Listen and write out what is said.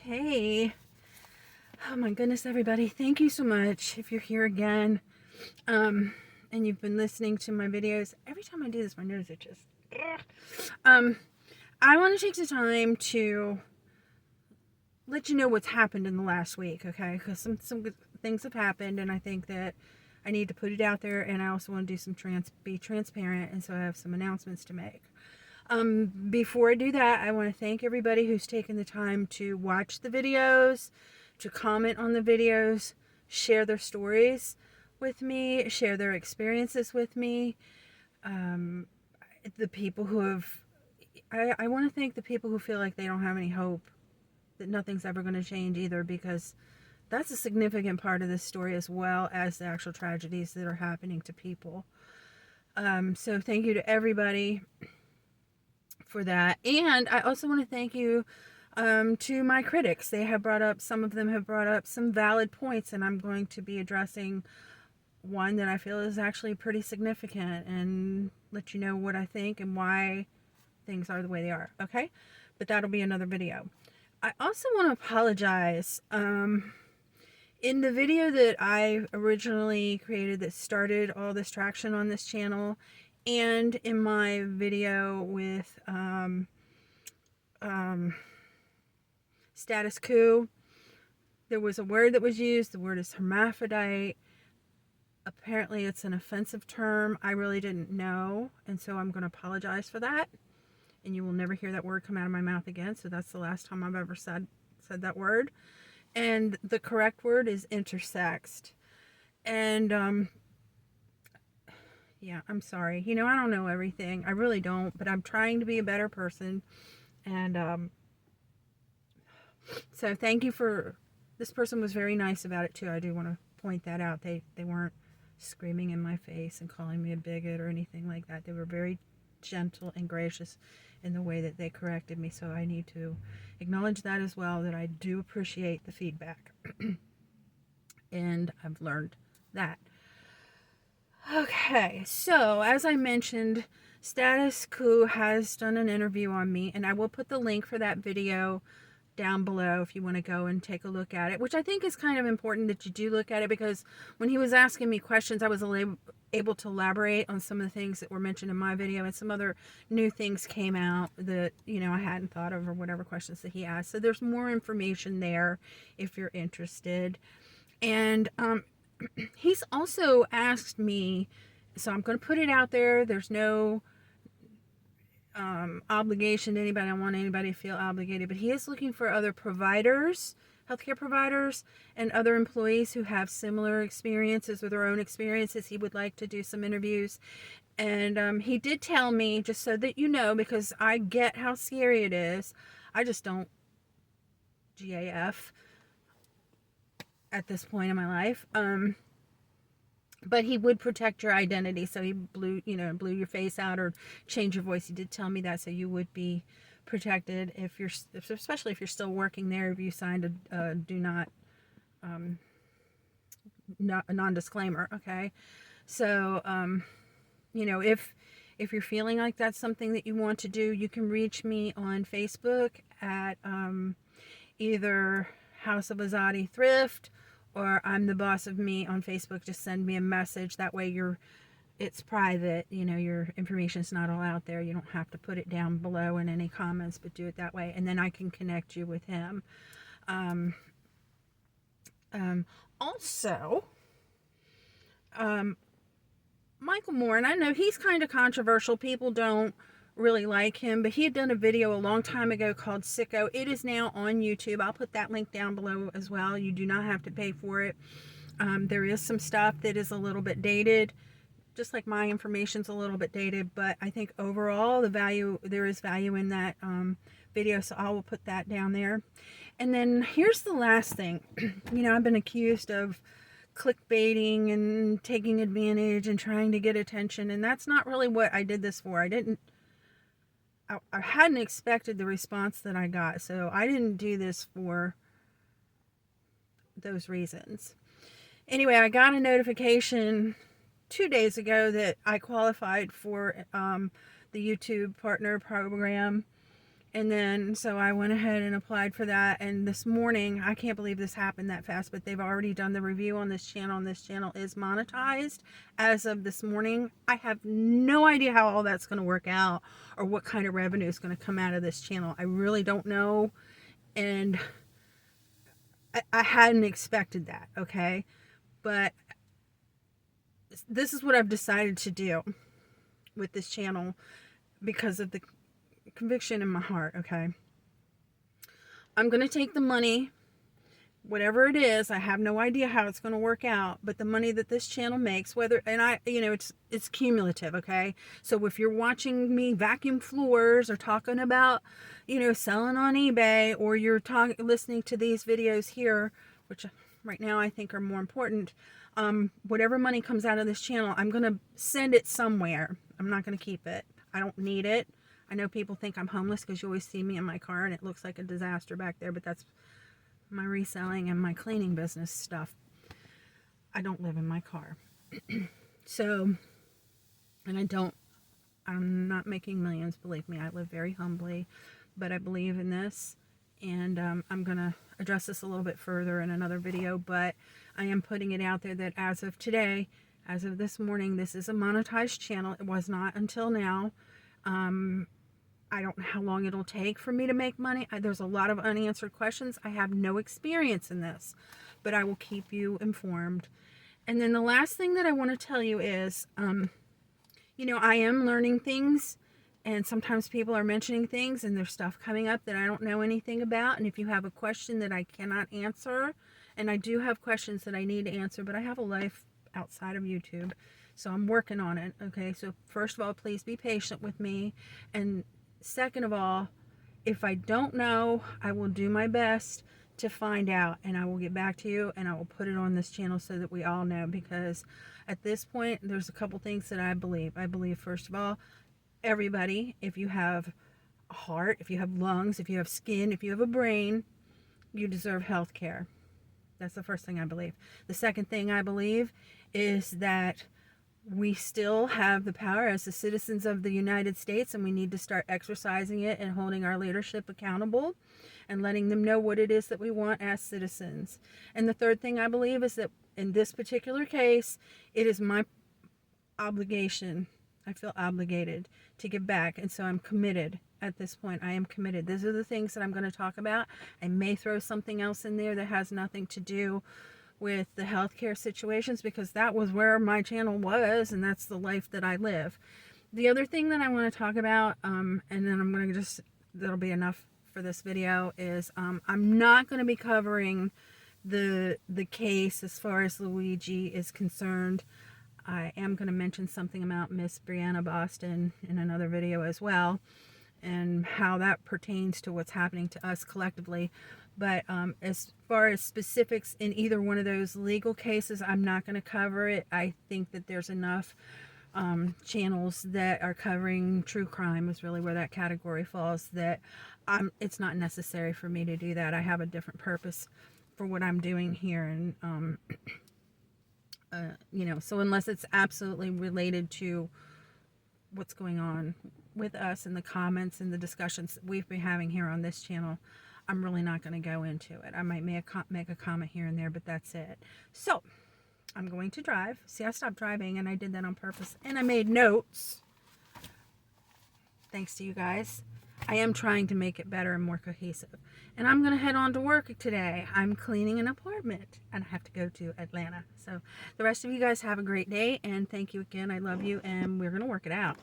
Hey, oh my goodness, everybody. Thank you so much if you're here again. And you've been listening to my videos. Every time I do this, my nose itches. I want to take the time to let you know what's happened in the last week, okay? Because some good things have happened, and I think that I need to put it out there, and I also want to do be transparent, and so I have some announcements to make. Before I do that, I want to thank everybody who's taken the time to watch the videos, to comment on the videos, share their stories with me, share their experiences with me. The people who have, I want to thank the people who feel like they don't have any hope, that nothing's ever going to change either, because that's a significant part of this story, as well as the actual tragedies that are happening to people. So thank you to everybody for that. And I also want to thank you to my critics. Some of them have brought up some valid points, and I'm going to be addressing one that I feel is actually pretty significant and let you know what I think and why things are the way they are, okay? But that'll be another video. I also want to apologize. In the video that I originally created that started all this traction on this channel, and in my video with status coup, there was a word that was used. The word is hermaphrodite. Apparently it's an offensive term. I really didn't know, and so I'm going to apologize for that, and you will never hear that word come out of my mouth again. So that's the last time I've ever said that word. And the correct word is intersexed. And yeah, I'm sorry. I don't know everything. I really don't, but I'm trying to be a better person. And so thank you for, this person was very nice about it too. I do want to point that out. They weren't screaming in my face and calling me a bigot or anything like that. They were very gentle and gracious in the way that they corrected me. So I need to acknowledge that as well, that I do appreciate the feedback. And I've learned that. Okay, so as I mentioned, Status Coup has done an interview on me, and I will put the link for that video down below if you want to go and take a look at it, which I think is kind of important that you do look at it, because when he was asking me questions, I was able to elaborate on some of the things that were mentioned in my video, and some other new things came out that, I hadn't thought of, or whatever questions that he asked. So there's more information there if you're interested. And he's also asked me, so I'm going to put it out there. There's no obligation to anybody. I don't want anybody to feel obligated, but he is looking for other providers, healthcare providers, and other employees who have similar experiences or their own experiences. He would like to do some interviews. And he did tell me, just so that you know, because I get how scary it is, I just don't GAF at this point in my life. But he would protect your identity, so he blew your face out or change your voice. He did tell me that, so you would be protected especially if you're still working there, if you signed a non-disclaimer, okay? So, if you're feeling like that's something that you want to do, you can reach me on Facebook at either House of Azadi Thrift, or I'm the Boss of Me on Facebook. Just send me a message. That way it's private. Your information is not all out there. You don't have to put it down below in any comments, but do it that way. And then I can connect you with him. Also, Michael Moore, and I know he's kind of controversial. People don't really like him, but he had done a video a long time ago called Sicko. It is now on YouTube. I'll put that link down below as well. You do not have to pay for it. There is some stuff that is a little bit dated, just like my information's a little bit dated, but I think overall there is value in that video, so I will put that down there. And then here's the last thing. I've been accused of clickbaiting and taking advantage and trying to get attention, and that's not really what I did this for. I hadn't expected the response that I got, so I didn't do this for those reasons. Anyway, I got a notification 2 days ago that I qualified for the YouTube Partner Program, And then, so I went ahead and applied for that. And this morning, I can't believe this happened that fast, but they've already done the review on this channel, and this channel is monetized as of this morning. I have no idea how all that's going to work out or what kind of revenue is going to come out of this channel. I really don't know. And I hadn't expected that, okay? But this is what I've decided to do with this channel because of the conviction in my heart, okay? I'm going to take the money, whatever it is, I have no idea how it's going to work out, but the money that this channel makes, whether, and I, you know, it's cumulative, okay? So if you're watching me vacuum floors or talking about, you know, selling on eBay, or you're listening to these videos here, which right now I think are more important, whatever money comes out of this channel, I'm going to send it somewhere. I'm not going to keep it. I don't need it. I know people think I'm homeless because you always see me in my car and it looks like a disaster back there, but that's my reselling and my cleaning business stuff. I don't live in my car. So, and I'm not making millions, believe me. I live very humbly, but I believe in this. And I'm going to address this a little bit further in another video, but I am putting it out there that as of today, as of this morning, this is a monetized channel. It was not until now. I don't know how long it'll take for me to make money. There's a lot of unanswered questions. I have no experience in this, but I will keep you informed. And then the last thing that I want to tell you is, you know, I am learning things, and sometimes people are mentioning things and there's stuff coming up that I don't know anything about. And if you have a question that I cannot answer, and I do have questions that I need to answer, but I have a life outside of YouTube, so I'm working on it. Okay, so first of all, please be patient with me, and second of all, if I don't know, I will do my best to find out, and I will get back to you, and I will put it on this channel so that we all know, because at this point there's a couple things that I believe. I believe, first of all, everybody, if you have a heart, if you have lungs, if you have skin, if you have a brain, you deserve health care. That's the first thing I believe. The second thing I believe is that we still have the power as the citizens of the United States, and we need to start exercising it and holding our leadership accountable and letting them know what it is that we want as citizens. And the third thing I believe is that in this particular case, it is my obligation. I feel obligated to give back, and so I'm committed. At this point, I am committed. These are the things that I'm going to talk about. I may throw something else in there that has nothing to do with the healthcare situations, because that was where my channel was, and that's the life that I live. The other thing that I want to talk about, and then I'm going to that'll be enough for this video, is I'm not going to be covering the case as far as Luigi is concerned. I am going to mention something about Miss Brianna Boston in another video as well, and how that pertains to what's happening to us collectively. But as far as specifics in either one of those legal cases, I'm not going to cover it. I think that there's enough channels that are covering true crime, is really where that category falls, that it's not necessary for me to do that. I have a different purpose for what I'm doing here. And, you know, so unless it's absolutely related to what's going on with us and the comments and the discussions that we've been having here on this channel, I'm really not going to go into it. I might make a comment here and there, but that's it. So I'm going to drive. See, I stopped driving, and I did that on purpose, and I made notes. Thanks to you guys. I am trying to make it better and more cohesive. And I'm going to head on to work today. I'm cleaning an apartment, and I have to go to Atlanta. So the rest of you guys have a great day, and thank you again. I love you, and we're going to work it out.